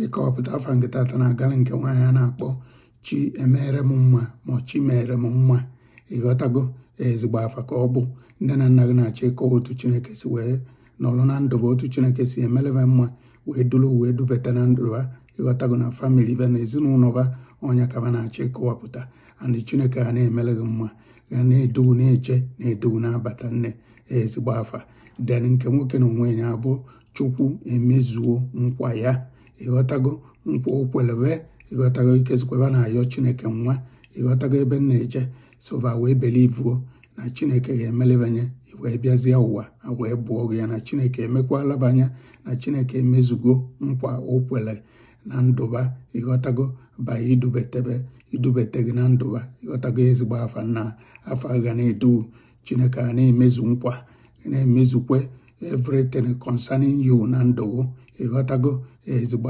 ịkọwapụta afa nke tata na-agala nke nwaanyị a na-akpọ chi emere m nwa ma chi mere m nwa. Ịghọtago? Ezigbo afa ka ọ bụ. Nne na nna gị na-achọ ịkọwa otu Chineke si wee nọrọ na ndụ bụ, otu Chineke si emelebe mma wee duru wee dubata na ndụ ha. Ịghọtago? Na famili be na ezinụlọ ba ọnya ka ba na-achọ ịkọwapụta. And Chineke ga na-emele gị mma, ga na-edu na-eje na-edu na-abata nne. Ezigbo afa. Den nke nwoke na onwe ya bụ Chukwu emezuo nkwa ya. Ịghọtago? Nkwa o kwelebe. Ịghọtago? Ikezikweba na-ayọ Chineke nwa. Ịghọtago ebe m na-eje? Sova wee belivuo na Chineke ga-emelebanye wee bịazie ụwa wee bụọ gị ya, na Chineke emekwalabanya, na Chineke emezugo nkwa o kwele na ndụba. Ịghọtago? Ba idubete gị na ndụba. Ịghọtago? Ezigbo afa. Na afa ga na-edu Chineke ga na-emezu nkwa, na-emezukwe everything concerning you na ndụ. Ịghọtago? Ezigbo